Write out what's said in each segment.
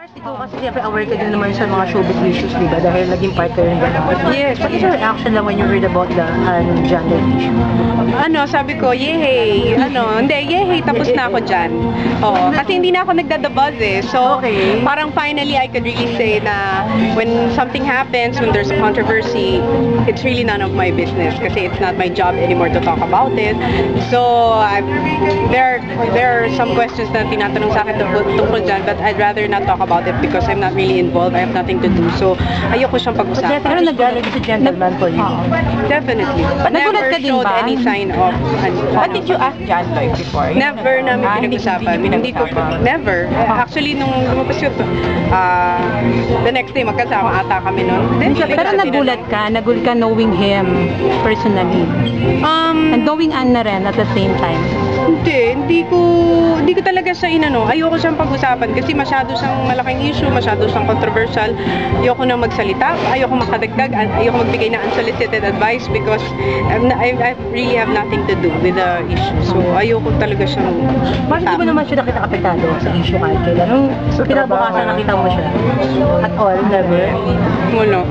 Ikaw kasi siyempre aware ka din naman sa mga showbiz issues, di ba? Dahil naging part ka rin ba? Yes. What is your reaction lang when you heard about the gender issue? Sabi ko, yehey. Hindi, yehey, tapos na ako dyan. Oo, kasi hindi na ako nagdadabuzz eh. So, Okay. parang finally I could really say na when something happens, when there's a controversy, it's really none of my business kasi it's not my job anymore to talk about it. So, there are some questions na tinatanong sa akin tungkol dyan, but I'd rather not talk about it because I'm not really involved. I have nothing to do. So, ayoko siyang pag-usapan. Pero nag-galag si gentleman for you. Definitely. But Never nagulat ka din showed ba? any sign of What did you ask John Lloyd before? Never namin pinag-usapan. Hindi ko, never. Actually, nung lumabas yun, the next day, magkasama ata kami nun. Then, Pero nagulat ka knowing him personally. And knowing Anna rin at the same time. Hindi ko talaga siya ayoko siyang pag-usapan kasi masyado siyang malaking issue, masyado siyang controversial. Ayoko nang magsalita, ayoko makadagdag, ayoko magbigay ng unsolicited advice because I really have nothing to do with the issue. So, ayoko talaga siyang Bakit di mo naman siya nakita kapitado sa issue kahit kailan? Nung pinabukasan nakita mo siya? At all, never? Wala.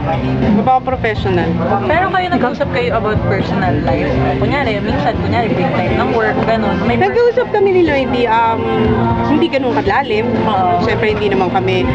Mapaka-professional. Pero kayo nag-usap kayo about personal life. Kunyari, break time ng work, gano'n. Nag-uusap kami ni Lloydie, hindi ganun kadlalim. Siyempre, hindi naman kami,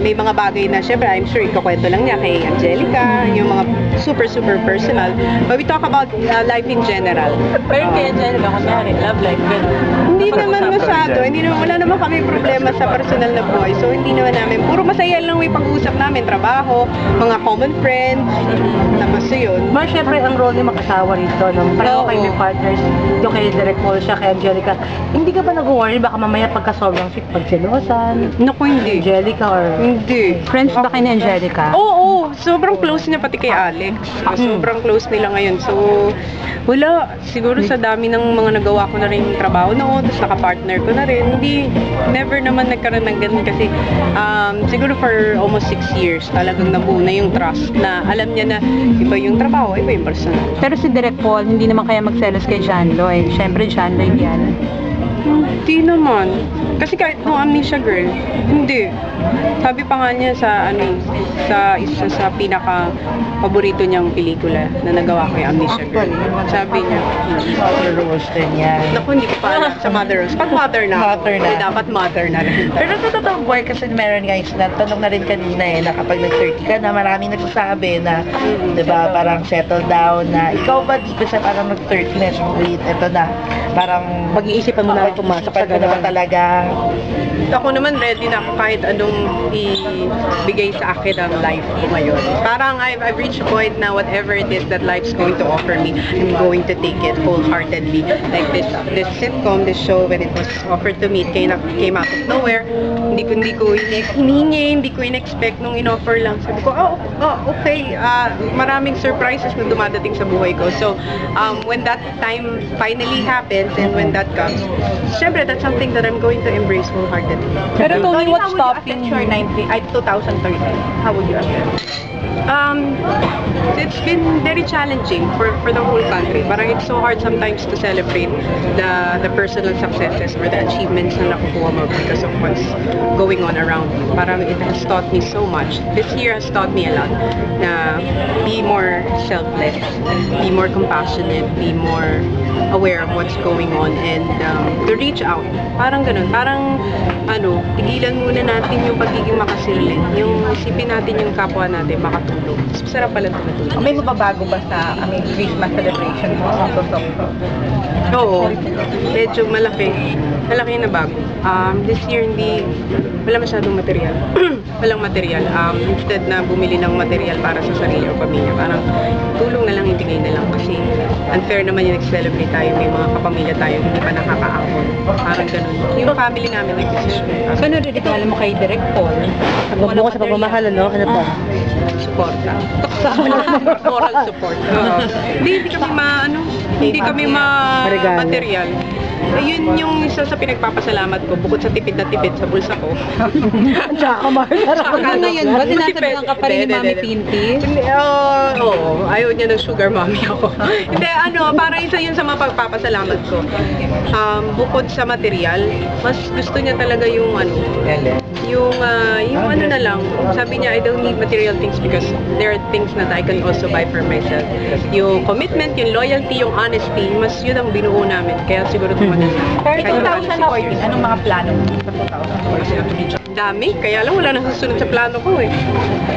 may mga bagay na, siyempre, I'm sure ikakwento lang niya kay Angelica, yung mga super personal. But we talk about life in general. Pero kay Angelica, kunyari, love life, gano'n. Hindi naman masyado, wala naman kami problema sa personal na buhay. So, hindi naman namin, puro masaya lang may pag-uusap namin, trabaho, mga common friends, tapos yun. Mas syempre ang role ni mag-asawa rito, no? Pareho kayo may partners, yung kay Direk Paul siya, kay Angelica. Hindi ka ba nag-worry? Baka mamaya pagka sobrang pagselosan? Naku, hindi. Angelica or... Hindi. Friends ba kayo ni Angelica? Oo, sobrang close niya pati kay Alex. Sobrang close nila ngayon. So, wala. Siguro sa dami ng mga nagawa ko na rin trabaho noon, tapos naka-partner ko na rin. Never naman nagkaroon ng ganun kasi siguro for almost 6 years talagang nabuo na yung trust na alam niya na iba yung trabaho, iba yung personal. Pero si Direk Paul, hindi naman kaya magselos kay John Lloyd. Siyempre, John Lloyd yan. Hindi naman. Kasi kahit nung Amnesia Girl, hindi. Sabi pa nga niya sa isa sa pinaka paborito niyang pelikula na nagawa ko yung Amnesia Girl. Sabi niya, Mother Rose din yan. naku, hindi ko pa alam sa Mother Rose. Pag mother na. Mother na. Eh, dapat mother na rin. Pero sa totoong buhay kasi meron guys na tanong na rin kanina na kapag nag-30 ka na maraming nagsasabi na, di ba, parang settle down na ikaw ba di ba sa parang nag-30 na siya, wait, eto na, parang Pag-iisipan mo na pumasok sa na ba talaga? Ako naman ready na ako kahit anong ibigay sa akin ang life ko ngayon. Parang I've reached a point na whatever it is that life's going to offer me, I'm going to take it wholeheartedly. Like this sitcom, this show, when it was offered to me, it came out of nowhere. Hindi ko hiningi, hindi ko in-expect nung in-offer lang. Sabi ko, okay. Maraming surprises na dumadating sa buhay ko. So, when that time finally happens and when that comes, syempre, that's something that I'm going to embrace wholeheartedly. Pero Tony, what's stopping your 2030? How would you affect? It's been very challenging for the whole country. Parang it's so hard sometimes to celebrate the personal successes or the achievements na nakukuha mo because of what's going on around you. Parang it has taught me so much. This year has taught me a lot na be more selfless, be more compassionate, be more aware of what's going on and to reach out. Parang ganun. Parang tigilan muna natin yung pagiging makasilin. Yung isipin natin yung kapwa natin makatulong. Mas masarap pala tumutulong. May mababago ba sa Christmas celebration mo sa Sosok? Oo. Medyo malaki. Malaki na bago. This year wala masyadong material. Walang material. Instead na bumili ng material para sa sarili o pamilya, parang tulong na lang, ibigay na lang kasi unfair naman yung nag-celebrate tayo, may mga kapamilya tayo hindi pa nakakaahon. Parang ganun. Yung family namin nag-decision. So, nare-regalo mo kay Direk Paul? Magbubukas sa pagmamahal, ano? Ano pa? Suporta. Moral support. Hindi kami hindi kami Regalo. material. yun yung isa sa pinagpapasalamat ko, bukod sa tipid na tipid sa bulsa ko. Tsaka Hanggang ngayon ba, sinasabihan ka pa rin ni Mami Pinti? Hindi, oo, ayaw niya ng sugar mommy ako. Hindi, parang isa yun sa mga pagpapasalamat ko. Bukod sa material, mas gusto niya talaga yung yung ano na lang, sabi niya, I don't need material things because there are things that I can also buy for myself. Yung commitment, yung loyalty, yung honesty, mas yun ang binuo namin. Kaya siguro tumagal. Pero 2014, anong mga plano mo sa 2014? Dami, kaya lang wala nang susunod sa plano ko eh.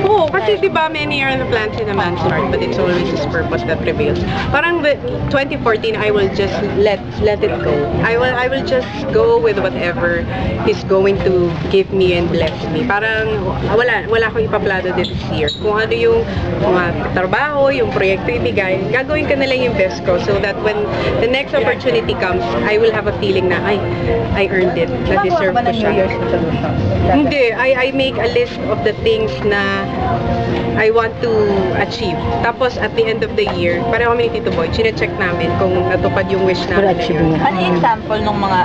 Oo, kasi di ba many are the plans in a man's heart, but it's always his purpose that prevails. Parang 2014, I will just let it go. I will just go with whatever he's going to give me and bless me. Parang wala akong ipaplano this year. Kung ano yung mga trabaho, yung proyekto ibigay, gagawin ko na lang yung best ko so that when the next opportunity comes, I will have a feeling na I earned it, na deserve ko siya. Hindi, I make a list of the things na I want to achieve. Tapos at the end of the year, pareho kami ni Tito Boy, chine-check namin kung natupad yung wish namin na yun. Ano yung example ng mga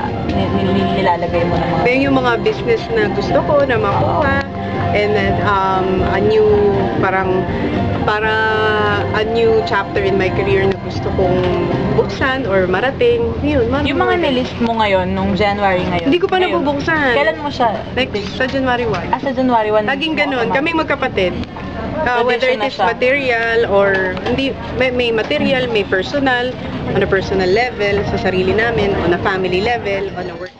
nilalagay mo ng mga... Yung mga business na gusto ko na makuha, and then a new a new chapter in my career na gusto kong buksan or marating. Yun, Yung mga nilist mo ngayon, nung January ngayon. Hindi ko pa ngayon, nabubuksan. Kailan mo siya? Like sa January 1. Sa January 1. Laging ganun. Kaming magkapatid. Whether it na is siya. material or hindi, may material, may personal, on a personal level, sa sarili namin, on a family level, on a work